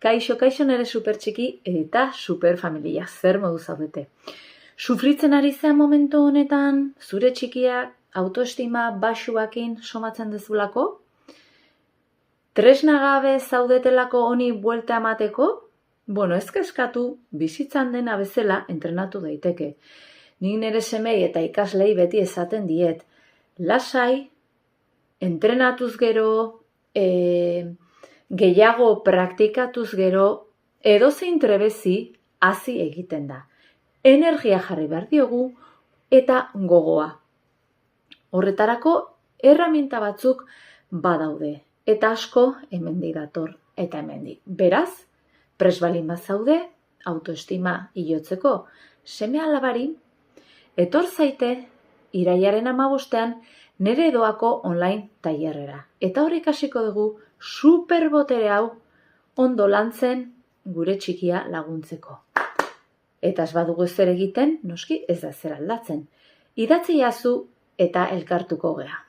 Kaixo nere super txiki eta super familia, zer modu zaudete. Sufritzen ari zean momentu honetan, zure txikiak autoestima baxuakin somatzen dezulako? Tresna gabe zaudetelako honi buelta emateko? Ez kezkatu, bizitzan dena bezala entrenatu daiteke. Nik nire semei eta ikaslei beti esaten diet. Lasai, entrenatuz gero, gehiago praktikatuz gero, edozein trebezi hazi egiten da. Energia jarri behar diogu eta gogoa. Horretarako erraminta batzuk badaude eta asko hemendik dator eta hemendik. Beraz, prest balin bazaude, autoestima igotzeko seme alabari, etor zaite irailaren 15ean nere doako online tailerrera. Eta hor ikasiko dugu superbotere hau ondo lantzen gure txikia laguntzeko. Eta ez badugu ezer egiten, noski ez da zer aldatzen. Idatzi jazu eta elkartuko gea.